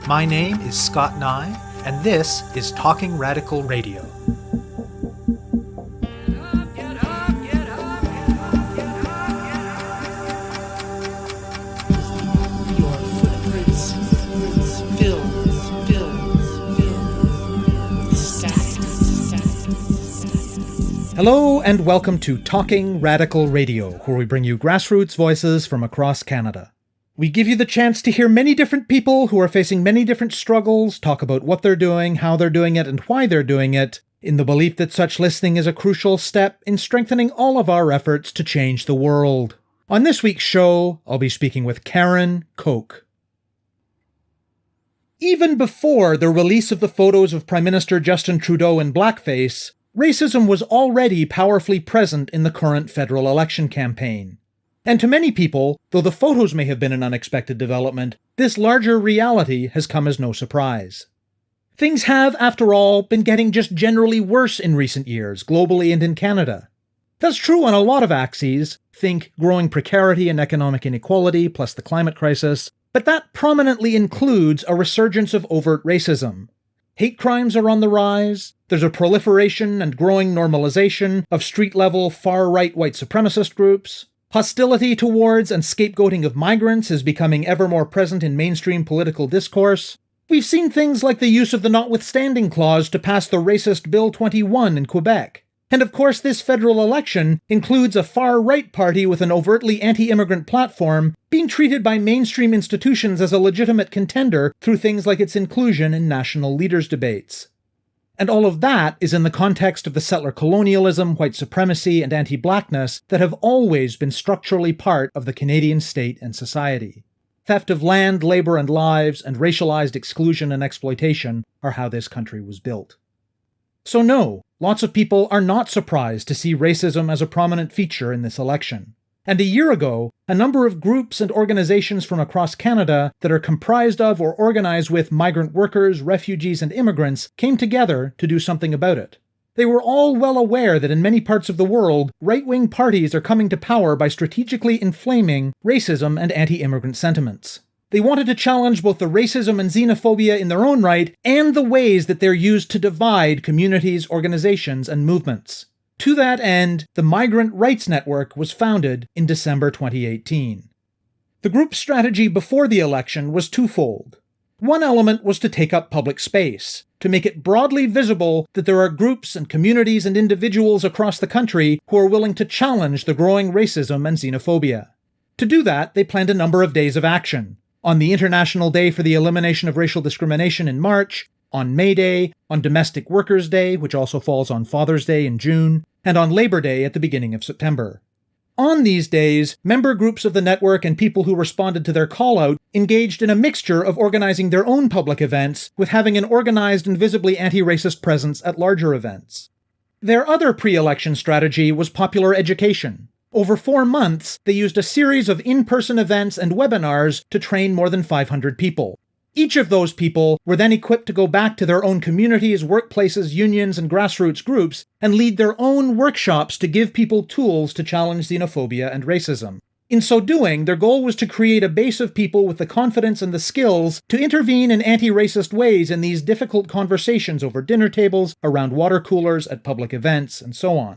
My name is Scott Neigh, and this is Talking Radical Radio. Hello and welcome to Talking Radical Radio, where we bring you grassroots voices from across Canada. We give you the chance to hear many different people who are facing many different struggles, talk about what they're doing, how they're doing it, and why they're doing it, in the belief that such listening is a crucial step in strengthening all of our efforts to change the world. On this week's show, I'll be speaking with Karen Cocq. Even before the release of the photos of Prime Minister Justin Trudeau in blackface, racism was already powerfully present in the current federal election campaign. And to many people, though the photos may have been an unexpected development, this larger reality has come as no surprise. Things have, after all, been getting just generally worse in recent years, globally and in Canada. That's true on a lot of axes, think growing precarity and economic inequality plus the climate crisis, but that prominently includes a resurgence of overt racism. Hate crimes are on the rise, there's a proliferation and growing normalization of street-level far-right white supremacist groups, hostility towards and scapegoating of migrants is becoming ever more present in mainstream political discourse. We've seen things like the use of the notwithstanding clause to pass the racist Bill 21 in Quebec. And of course, this federal election includes a far-right party with an overtly anti-immigrant platform being treated by mainstream institutions as a legitimate contender through things like its inclusion in national leaders' debates. And all of that is in the context of the settler colonialism, white supremacy, and anti-blackness that have always been structurally part of the Canadian state and society. Theft of land, labor, and lives, and racialized exclusion and exploitation are how this country was built. So no, lots of people are not surprised to see racism as a prominent feature in this election. And a year ago, a number of groups and organizations from across Canada that are comprised of or organized with migrant workers, refugees, and immigrants came together to do something about it. They were all well aware that in many parts of the world, right-wing parties are coming to power by strategically inflaming racism and anti-immigrant sentiments. They wanted to challenge both the racism and xenophobia in their own right and the ways that they're used to divide communities, organizations, and movements. To that end, the Migrant Rights Network was founded in December 2018. The group's strategy before the election was twofold. One element was to take up public space, to make it broadly visible that there are groups and communities and individuals across the country who are willing to challenge the growing racism and xenophobia. To do that, they planned a number of days of action. On the International Day for the Elimination of Racial Discrimination in March, on May Day, on Domestic Workers' Day, which also falls on Father's Day in June, and on Labor Day at the beginning of September. On these days, member groups of the network and people who responded to their call-out engaged in a mixture of organizing their own public events with having an organized and visibly anti-racist presence at larger events. Their other pre-election strategy was popular education. Over 4 months, they used a series of in-person events and webinars to train more than 500 people. Each of those people were then equipped to go back to their own communities, workplaces, unions, and grassroots groups and lead their own workshops to give people tools to challenge xenophobia and racism. In so doing, their goal was to create a base of people with the confidence and the skills to intervene in anti-racist ways in these difficult conversations over dinner tables, around water coolers, at public events, and so on.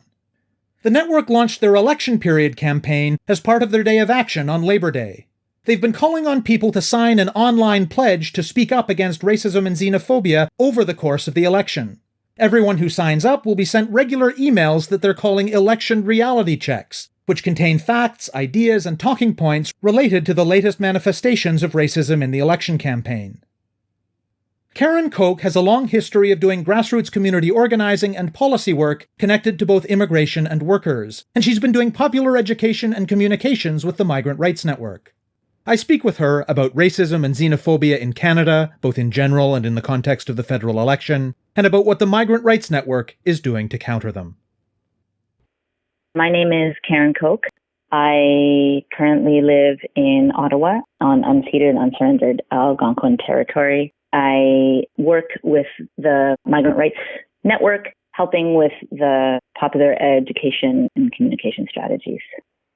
The network launched their election period campaign as part of their day of action on Labor Day. They've been calling on people to sign an online pledge to speak up against racism and xenophobia over the course of the election. Everyone who signs up will be sent regular emails that they're calling election reality checks, which contain facts, ideas, and talking points related to the latest manifestations of racism in the election campaign. Karen Cocq has a long history of doing grassroots community organizing and policy work connected to both immigration and workers, and she's been doing popular education and communications with the Migrant Rights Network. I speak with her about racism and xenophobia in Canada, both in general and in the context of the federal election, and about what the Migrant Rights Network is doing to counter them. My name is Karen Cocq. I currently live in Ottawa on unceded and unsurrendered Algonquin territory. I work with the Migrant Rights Network, helping with the popular education and communication strategies.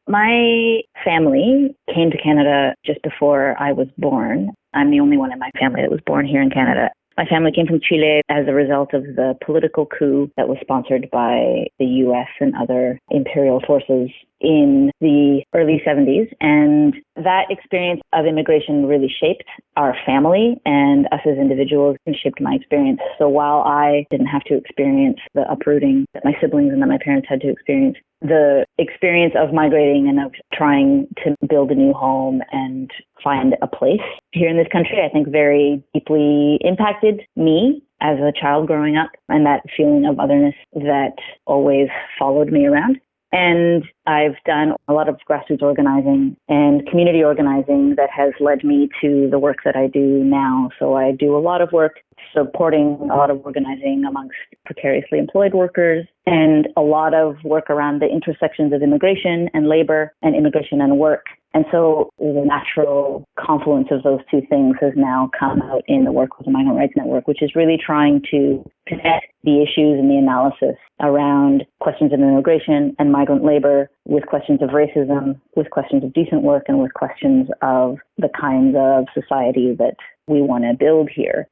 My family came to Canada just before I was born. I'm the only one in my family that was born here in Canada. My family came from Chile as a result of the political coup that was sponsored by the US and other imperial forces in the early 70s. And that experience of immigration really shaped our family and us as individuals and shaped my experience. So while I didn't have to experience the uprooting that my siblings and that my parents had to experience, the experience of migrating and of trying to build a new home and find a place here in this country, I think very deeply impacted me as a child growing up, and that feeling of otherness that always followed me around. And I've done a lot of grassroots organizing and community organizing that has led me to the work that I do now. So I do a lot of work supporting a lot of organizing amongst precariously employed workers and a lot of work around the intersections of immigration and labor and immigration and work. And so the natural confluence of those two things has now come out in the work with the Migrant Rights Network, which is really trying to connect the issues and the analysis around questions of immigration and migrant labor with questions of racism, with questions of decent work, and with questions of the kinds of society that we want to build here.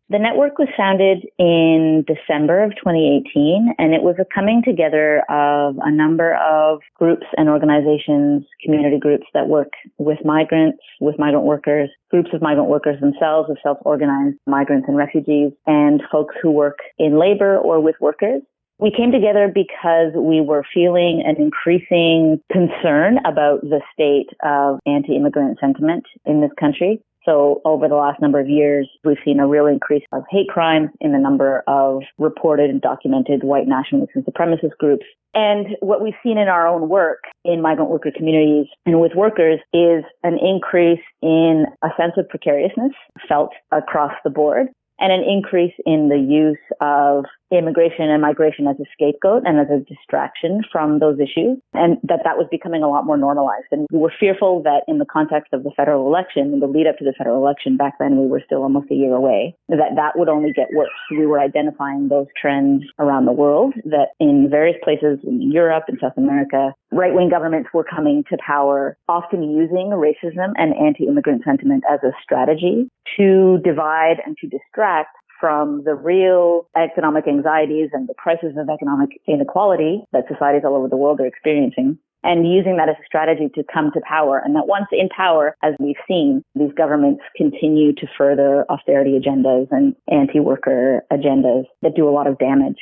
The network was founded in December of 2018, and it was a coming together of a number of groups and organizations, community groups that work with migrants, with migrant workers, groups of migrant workers themselves, of self-organized migrants and refugees, and folks who work in labor or with workers. We came together because we were feeling an increasing concern about the state of anti-immigrant sentiment in this country. So over the last number of years, we've seen a real increase of hate crimes in the number of reported and documented white nationalist and supremacist groups. And what we've seen in our own work in migrant worker communities and with workers is an increase in a sense of precariousness felt across the board, and an increase in the use of immigration and migration as a scapegoat and as a distraction from those issues, and that was becoming a lot more normalized. And we were fearful that in the context of the federal election, in the lead up to the federal election, back then we were still almost a year away, that would only get worse. We were identifying those trends around the world, that in various places in Europe and South America, right-wing governments were coming to power, often using racism and anti-immigrant sentiment as a strategy to divide and to distract from the real economic anxieties and the crisis of economic inequality that societies all over the world are experiencing, and using that as a strategy to come to power. And that once in power, as we've seen, these governments continue to further austerity agendas and anti-worker agendas that do a lot of damage.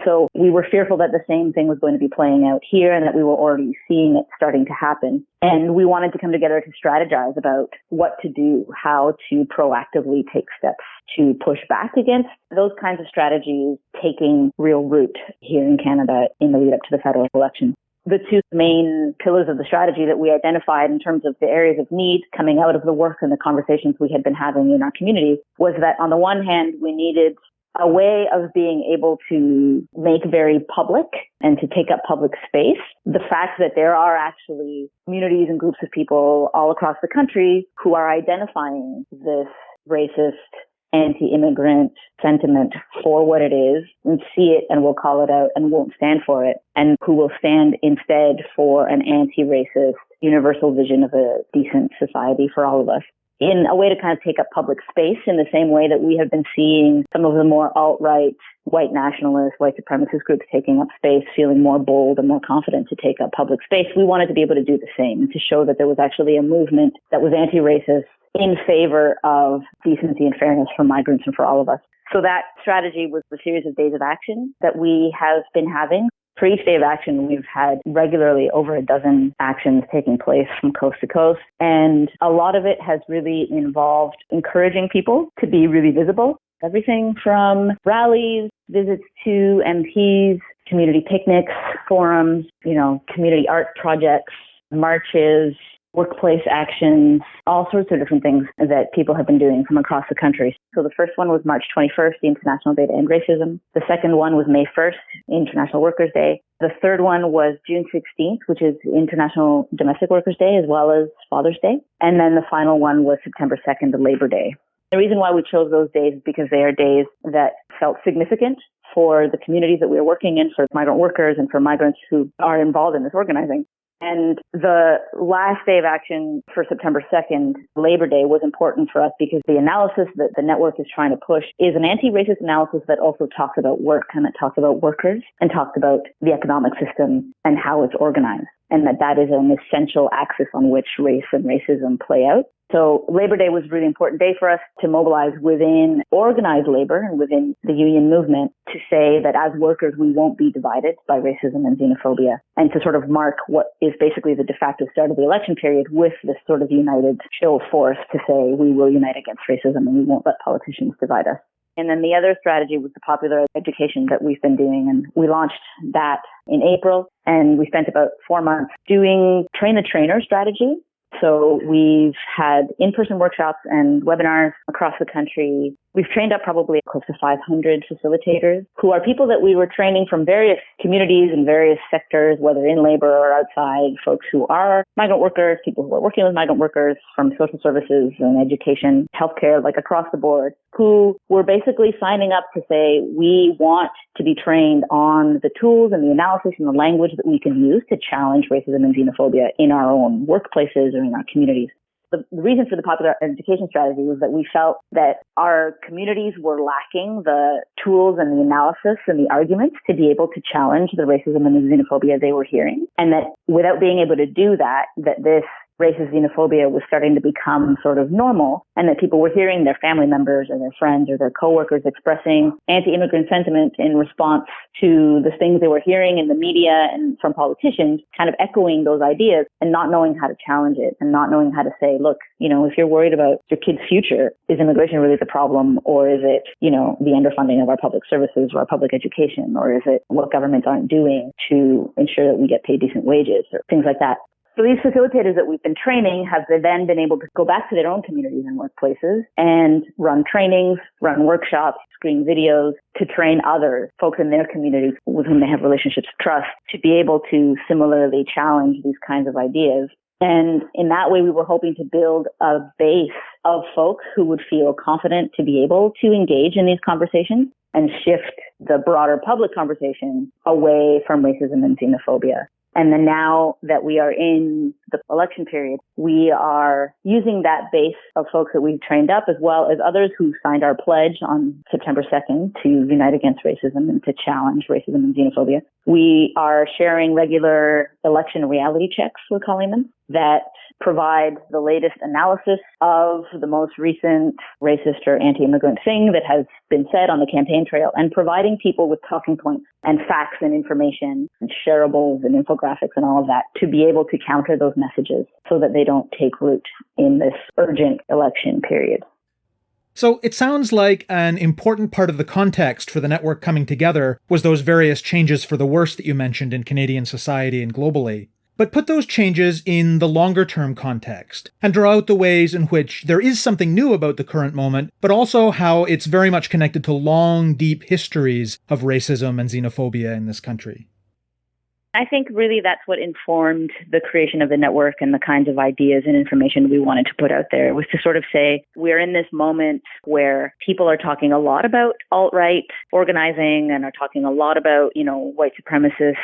So we were fearful that the same thing was going to be playing out here and that we were already seeing it starting to happen. And we wanted to come together to strategize about what to do, how to proactively take steps to push back against those kinds of strategies taking real root here in Canada in the lead up to the federal election. The two main pillars of the strategy that we identified in terms of the areas of need coming out of the work and the conversations we had been having in our community was that on the one hand, we needed a way of being able to make very public and to take up public space the fact that there are actually communities and groups of people all across the country who are identifying this racist, anti-immigrant sentiment for what it is and see it and will call it out and won't stand for it, and who will stand instead for an anti-racist universal vision of a decent society for all of us, in a way to kind of take up public space in the same way that we have been seeing some of the more alt-right, white nationalist, white supremacist groups taking up space, feeling more bold and more confident to take up public space. We wanted to be able to do the same, to show that there was actually a movement that was anti-racist in favor of decency and fairness for migrants and for all of us. So that strategy was the series of days of action that we have been having. For each day of action, we've had regularly over a dozen actions taking place from coast to coast. And a lot of it has really involved encouraging people to be really visible. Everything from rallies, visits to MPs, community picnics, forums, community art projects, marches, workplace actions, all sorts of different things that people have been doing from across the country. So the first one was March 21st, the International Day to End Racism. The second one was May 1st, International Workers' Day. The third one was June 16th, which is International Domestic Workers' Day, as well as Father's Day. And then the final one was September 2nd, the Labor Day. The reason why we chose those days is because they are days that felt significant for the communities that we are working in, for migrant workers and for migrants who are involved in this organizing. And the last day of action for September 2nd, Labor Day, was important for us because the analysis that the network is trying to push is an anti-racist analysis that also talks about work and that talks about workers and talks about the economic system and how it's organized. And that is an essential axis on which race and racism play out. So Labor Day was a really important day for us to mobilize within organized labor and within the union movement to say that as workers, we won't be divided by racism and xenophobia, and to sort of mark what is basically the de facto start of the election period with this sort of united show of force to say we will unite against racism and we won't let politicians divide us. And then the other strategy was the popular education that we've been doing. And we launched that in April. And we spent about 4 months doing train the trainer strategy. So we've had in-person workshops and webinars across the country. We've trained up probably close to 500 facilitators who are people that we were training from various communities and various sectors, whether in labor or outside, folks who are migrant workers, people who are working with migrant workers from social services and education, healthcare, like across the board, who were basically signing up to say, we want to be trained on the tools and the analysis and the language that we can use to challenge racism and xenophobia in our own workplaces or in our communities. The reason for the popular education strategy was that we felt that our communities were lacking the tools and the analysis and the arguments to be able to challenge the racism and the xenophobia they were hearing. And that without being able to do that, that this racist xenophobia was starting to become sort of normal, and that people were hearing their family members or their friends or their coworkers expressing anti-immigrant sentiment in response to the things they were hearing in the media and from politicians, kind of echoing those ideas and not knowing how to challenge it and not knowing how to say, look, if you're worried about your kid's future, is immigration really the problem, or is it, the underfunding of our public services or our public education, or is it what governments aren't doing to ensure that we get paid decent wages or things like that? So these facilitators that we've been training have then been able to go back to their own communities and workplaces and run trainings, run workshops, screen videos to train other folks in their communities with whom they have relationships of trust to be able to similarly challenge these kinds of ideas. And in that way, we were hoping to build a base of folks who would feel confident to be able to engage in these conversations and shift the broader public conversation away from racism and xenophobia. And then now that we are in the election period, we are using that base of folks that we've trained up, as well as others who signed our pledge on September 2nd to unite against racism and to challenge racism and xenophobia. We are sharing regular election reality checks, we're calling them, that provide the latest analysis of the most recent racist or anti-immigrant thing that has been said on the campaign trail, and providing people with talking points and facts and information and shareables and infographics and all of that to be able to counter those messages so that they don't take root in this urgent election period. So it sounds like an important part of the context for the network coming together was those various changes for the worse that you mentioned in Canadian society and globally. But put those changes in the longer-term context and draw out the ways in which there is something new about the current moment, but also how it's very much connected to long, deep histories of racism and xenophobia in this country. I think really that's what informed the creation of the network and the kinds of ideas and information we wanted to put out there, was to sort of say, we're in this moment where people are talking a lot about alt-right organizing and are talking a lot about, white supremacist,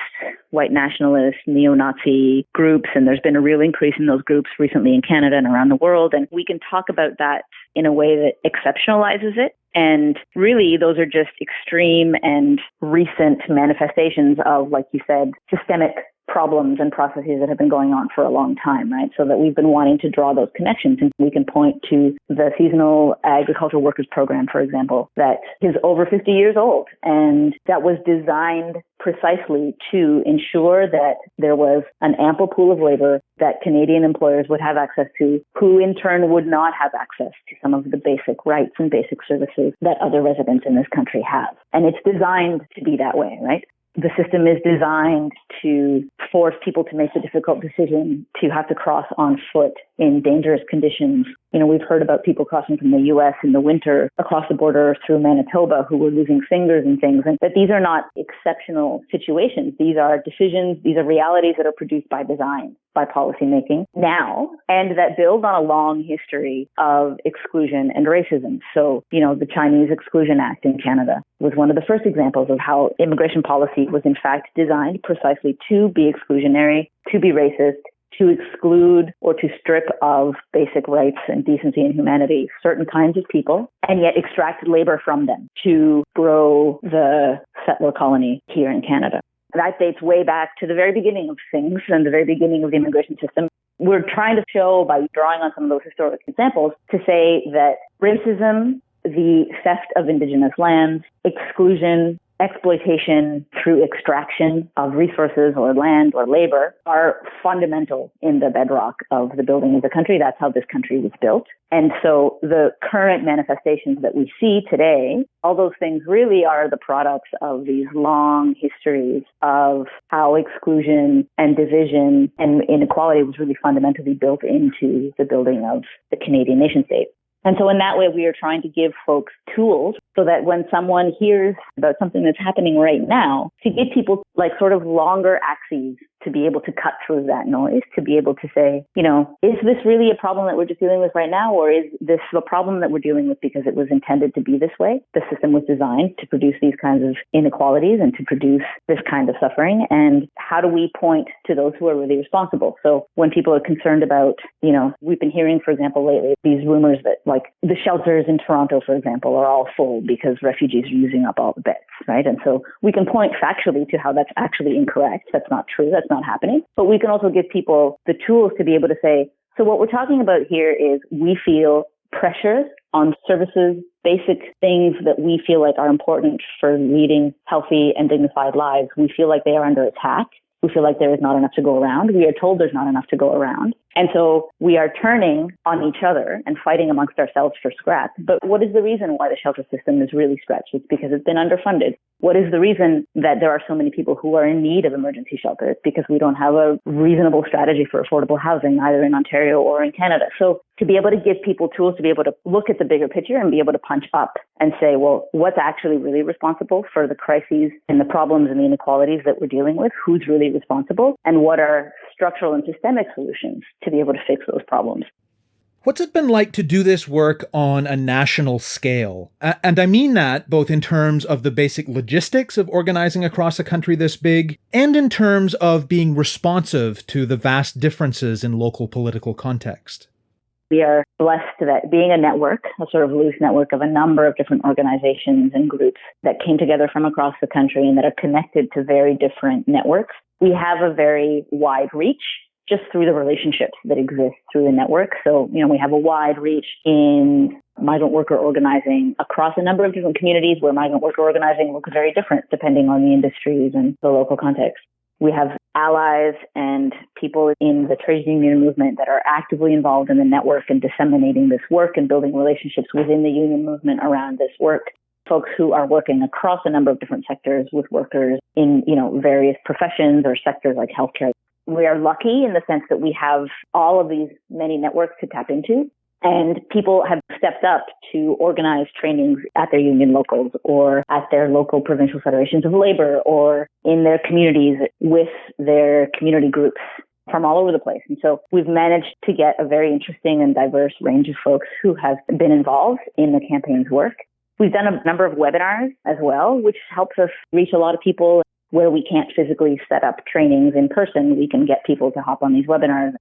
white nationalist, neo-Nazi groups. And there's been a real increase in those groups recently in Canada and around the world. And we can talk about that in a way that exceptionalizes it. And really, those are just extreme and recent manifestations of, like you said, systemic problems and processes that have been going on for a long time, right? So that we've been wanting to draw those connections. And we can point to the Seasonal Agricultural Workers Program, for example, that is over 50 years old. And that was designed precisely to ensure that there was an ample pool of labor that Canadian employers would have access to, who in turn would not have access to some of the basic rights and basic services that other residents in this country have. And it's designed to be that way, right? The system is designed to force people to make the difficult decision to have to cross on foot in dangerous conditions. We've heard about people crossing from the U.S. in the winter across the border through Manitoba who were losing fingers and things. And that these are not exceptional situations. These are decisions. These are realities that are produced by design. by policymaking now, and that build on a long history of exclusion and racism. So, the Chinese Exclusion Act in Canada was one of the first examples of how immigration policy was in fact designed precisely to be exclusionary, to be racist, to exclude or to strip of basic rights and decency and humanity certain kinds of people, and yet extract labor from them to grow the settler colony here in Canada. That dates way back to the very beginning of things and the very beginning of the immigration system. We're trying to show, by drawing on some of those historic examples, to say that racism, the theft of Indigenous lands, exclusion, exploitation through extraction of resources or land or labor are fundamental in the bedrock of the building of the country. That's how this country was built. And so the current manifestations that we see today, all those things really are the products of these long histories of how exclusion and division and inequality was really fundamentally built into the building of the Canadian nation state. And so in that way, we are trying to give folks tools so that when someone hears about something that's happening right now, to give people sort of longer axes to be able to cut through that noise, to be able to say, is this really a problem that we're just dealing with right now? Or is this a problem that we're dealing with because it was intended to be this way? The system was designed to produce these kinds of inequalities and to produce this kind of suffering. And how do we point to those who are really responsible? So when people are concerned about, we've been hearing, for example, lately, these rumors that the shelters in Toronto, for example, are all full because refugees are using up all the beds, right? And so we can point factually to how that's actually incorrect. That's not true. That's not happening. But we can also give people the tools to be able to say, so what we're talking about here is we feel pressure on services, basic things that we feel like are important for leading healthy and dignified lives. We feel like they are under attack. We feel like there is not enough to go around. We are told there's not enough to go around. And so we are turning on each other and fighting amongst ourselves for scrap. But what is the reason why the shelter system is really stretched? It's because it's been underfunded. What is the reason that there are so many people who are in need of emergency shelter? It's because we don't have a reasonable strategy for affordable housing, either in Ontario or in Canada. So to be able to give people tools to be able to look at the bigger picture and be able to punch up and say, well, what's actually really responsible for the crises and the problems and the inequalities that we're dealing with? Who's really responsible? And what are structural and systemic solutions to be able to fix those problems? What's it been like to do this work on a national scale? And I mean that both in terms of the basic logistics of organizing across a country this big, and in terms of being responsive to the vast differences in local political context. We are blessed that being a network, a sort of loose network of a number of different organizations and groups that came together from across the country and that are connected to very different networks, we have a very wide reach just through the relationships that exist through the network. So, we have a wide reach in migrant worker organizing across a number of different communities where migrant worker organizing looks very different depending on the industries and the local context. We have allies and people in the trade union movement that are actively involved in the network and disseminating this work and building relationships within the union movement around this work. Folks who are working across a number of different sectors with workers in, various professions or sectors like healthcare. We are lucky in the sense that we have all of these many networks to tap into, and people have stepped up to organize trainings at their union locals or at their local provincial federations of labor or in their communities with their community groups from all over the place. And so we've managed to get a very interesting and diverse range of folks who have been involved in the campaign's work. We've done a number of webinars as well, which helps us reach a lot of people. Where we can't physically set up trainings in person, we can get people to hop on these webinars.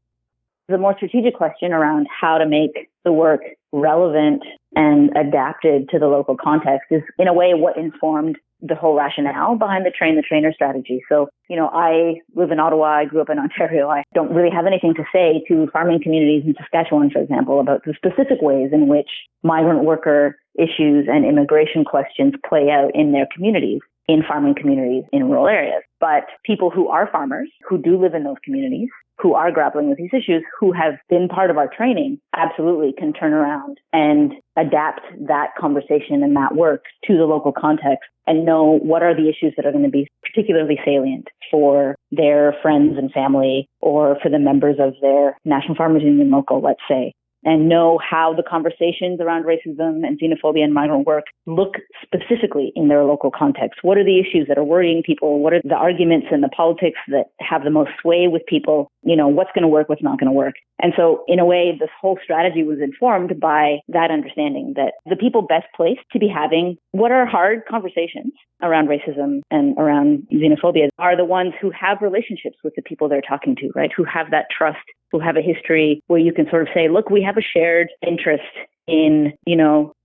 The more strategic question around how to make the work relevant and adapted to the local context is, in a way, what informed the whole rationale behind the train the trainer strategy. So, I live in Ottawa. I grew up in Ontario. I don't really have anything to say to farming communities in Saskatchewan, for example, about the specific ways in which migrant worker issues and immigration questions play out in their communities, in farming communities in rural areas. But people who are farmers, who do live in those communities, who are grappling with these issues, who have been part of our training, absolutely can turn around and adapt that conversation and that work to the local context and know what are the issues that are going to be particularly salient for their friends and family or for the members of their National Farmers Union local, let's say. and know how the conversations around racism and xenophobia and migrant work look specifically in their local context. What are the issues that are worrying people? What are the arguments and the politics that have the most sway with people? What's going to work, what's not going to work. And so in a way, this whole strategy was informed by that understanding that the people best placed to be having what are hard conversations around racism and around xenophobia are the ones who have relationships with the people they're talking to, right? Who have that trust, who have a history where you can sort of say, look, we have a shared interest in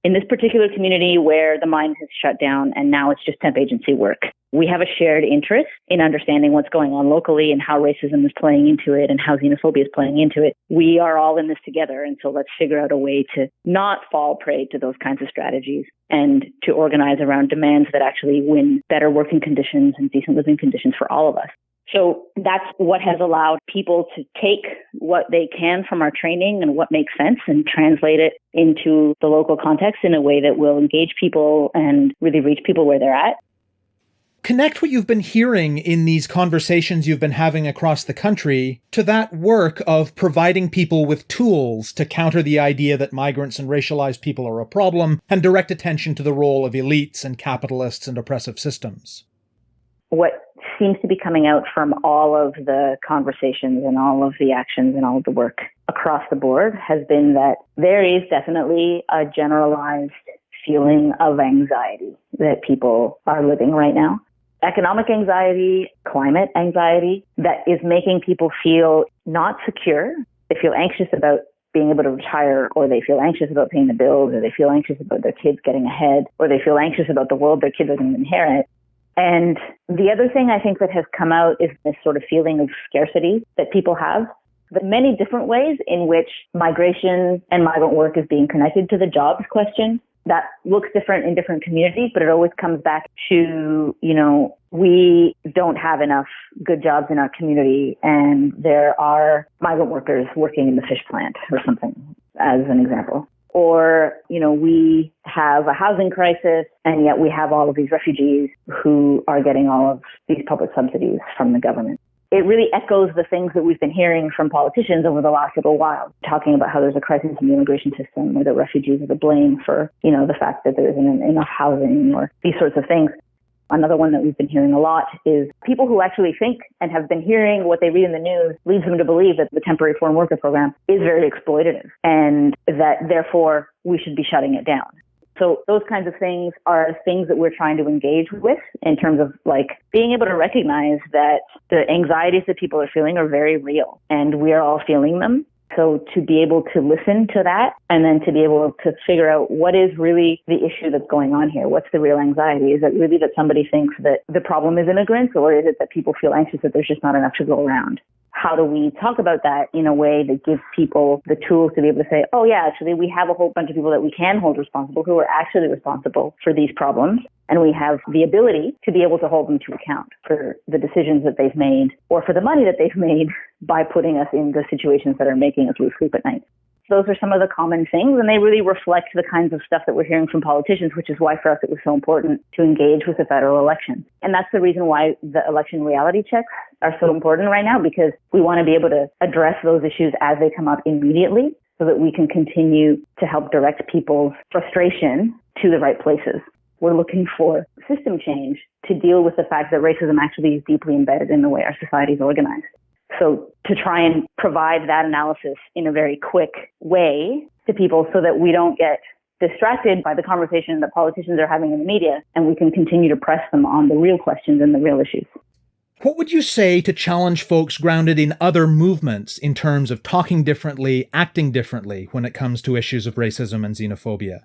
this particular community where the mine has shut down and now it's just temp agency work. We have a shared interest in understanding what's going on locally and how racism is playing into it and how xenophobia is playing into it. We are all in this together. And so let's figure out a way to not fall prey to those kinds of strategies and to organize around demands that actually win better working conditions and decent living conditions for all of us. So that's what has allowed people to take what they can from our training and what makes sense and translate it into the local context in a way that will engage people and really reach people where they're at. Connect what you've been hearing in these conversations you've been having across the country to that work of providing people with tools to counter the idea that migrants and racialized people are a problem and direct attention to the role of elites and capitalists and oppressive systems. What seems to be coming out from all of the conversations and all of the actions and all of the work across the board has been that there is definitely a generalized feeling of anxiety that people are living right now. Economic anxiety, climate anxiety that is making people feel not secure. They feel anxious about being able to retire, or they feel anxious about paying the bills, or they feel anxious about their kids getting ahead, or they feel anxious about the world their kids are going to inherit. And the other thing I think that has come out is this sort of feeling of scarcity that people have. The many different ways in which migration and migrant work is being connected to the jobs question. That looks different in different communities, but it always comes back to, we don't have enough good jobs in our community and there are migrant workers working in the fish plant or something, as an example. Or, we have a housing crisis and yet we have all of these refugees who are getting all of these public subsidies from the government. It really echoes the things that we've been hearing from politicians over the last little while, talking about how there's a crisis in the immigration system or that refugees are to blame for, the fact that there isn't enough housing or these sorts of things. Another one that we've been hearing a lot is people who actually think and have been hearing what they read in the news leads them to believe that the temporary foreign worker program is very exploitative and that therefore we should be shutting it down. So those kinds of things are things that we're trying to engage with in terms of being able to recognize that the anxieties that people are feeling are very real and we are all feeling them. So to be able to listen to that and then to be able to figure out what is really the issue that's going on here. What's the real anxiety? Is it really that somebody thinks that the problem is immigrants, or is it that people feel anxious that there's just not enough to go around? How do we talk about that in a way that gives people the tools to be able to say, oh yeah, actually we have a whole bunch of people that we can hold responsible who are actually responsible for these problems. And we have the ability to be able to hold them to account for the decisions that they've made or for the money that they've made by putting us in the situations that are making us lose sleep at night. Those are some of the common things, and they really reflect the kinds of stuff that we're hearing from politicians, which is why for us it was so important to engage with the federal election. And that's the reason why the election reality checks are so important right now, because we want to be able to address those issues as they come up immediately so that we can continue to help direct people's frustration to the right places. We're looking for system change to deal with the fact that racism actually is deeply embedded in the way our society is organized. So to try and provide that analysis in a very quick way to people so that we don't get distracted by the conversation that politicians are having in the media, and we can continue to press them on the real questions and the real issues. What would you say to challenge folks grounded in other movements in terms of talking differently, acting differently when it comes to issues of racism and xenophobia?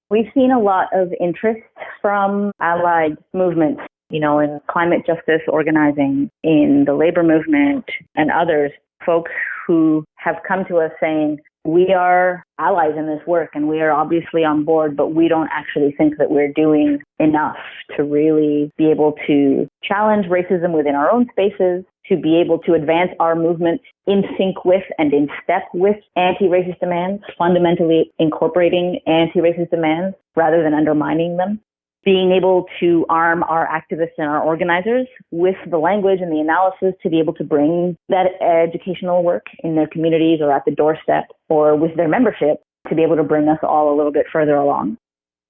We've seen a lot of interest from allied movements, in climate justice organizing, in the labor movement and others, folks who have come to us saying, we are allies in this work and we are obviously on board, but we don't actually think that we're doing enough to really be able to challenge racism within our own spaces, to be able to advance our movement in sync with and in step with anti-racist demands, fundamentally incorporating anti-racist demands rather than undermining them. being able to arm our activists and our organizers with the language and the analysis to be able to bring that educational work in their communities or at the doorstep or with their membership to be able to bring us all a little bit further along.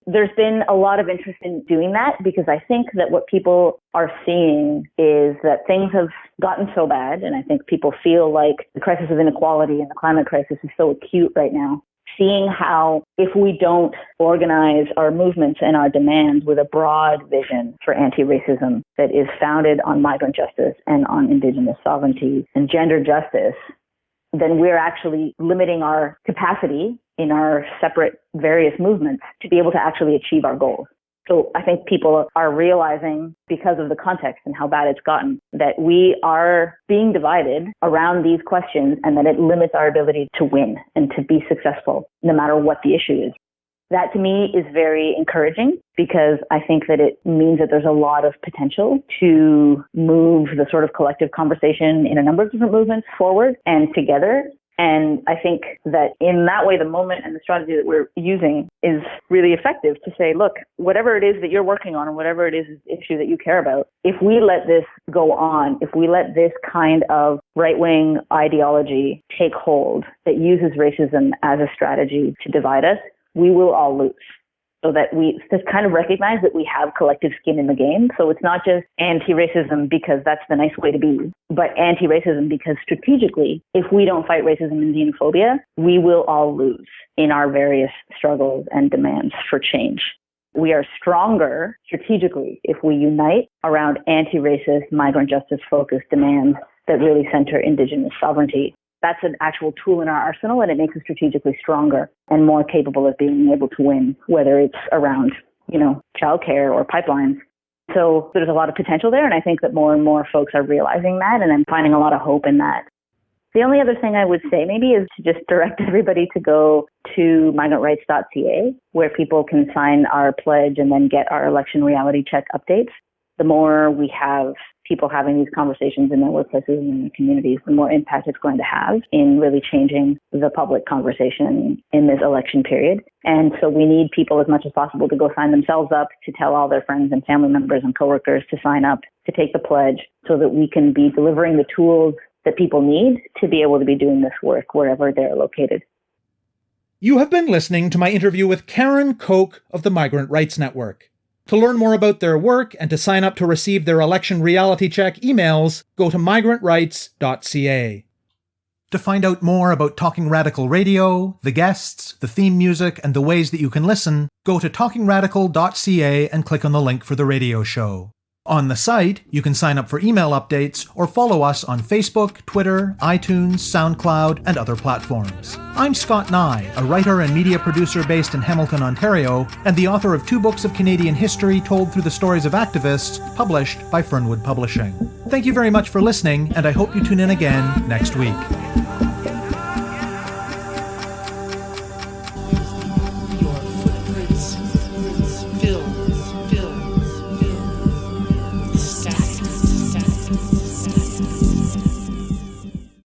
There's been a lot of interest in doing that because I think that what people are seeing is that things have gotten so bad, and I think people feel like the crisis of inequality and the climate crisis is so acute right now. Seeing how if we don't organize our movements and our demands with a broad vision for anti-racism that is founded on migrant justice and on Indigenous sovereignty and gender justice, then we're actually limiting our capacity in our separate various movements to be able to actually achieve our goals. So I think people are realizing, because of the context and how bad it's gotten, that we are being divided around these questions and that it limits our ability to win and to be successful, no matter what the issue is. That to me is very encouraging because I think that it means that there's a lot of potential to move the sort of collective conversation in a number of different movements forward and together. And I think that in that way, the moment and the strategy that we're using is really effective to say, look, whatever it is that you're working on or whatever it is issue that you care about, if we let this go on, if we let this kind of right-wing ideology take hold that uses racism as a strategy to divide us, we will all lose. So that we just kind of recognize that we have collective skin in the game. So it's not just anti-racism because that's the nice way to be, but anti-racism because strategically, if we don't fight racism and xenophobia, we will all lose in our various struggles and demands for change. We are stronger strategically if we unite around anti-racist, migrant justice-focused demands that really center Indigenous sovereignty. That's an actual tool in our arsenal, and it makes us strategically stronger and more capable of being able to win, whether it's around, childcare or pipelines. So there's a lot of potential there, and I think that more and more folks are realizing that, and I'm finding a lot of hope in that. The only other thing I would say maybe is to just direct everybody to go to migrantrights.ca, where people can sign our pledge and then get our election reality check updates. The more we have people having these conversations in their workplaces and in their communities, the more impact it's going to have in really changing the public conversation in this election period. And so we need people as much as possible to go sign themselves up, to tell all their friends and family members and coworkers to sign up, to take the pledge, so that we can be delivering the tools that people need to be able to be doing this work wherever they're located. You have been listening to my interview with Karen Cocq of the Migrant Rights Network. To learn more about their work and to sign up to receive their election reality check emails, go to migrantrights.ca. To find out more about Talking Radical Radio, the guests, the theme music, and the ways that you can listen, go to talkingradical.ca and click on the link for the radio show. On the site, you can sign up for email updates or follow us on Facebook, Twitter, iTunes, SoundCloud, and other platforms. I'm Scott Neigh, a writer and media producer based in Hamilton, Ontario, and the author of 2 books of Canadian history told through the stories of activists, published by Fernwood Publishing. Thank you very much for listening, and I hope you tune in again next week.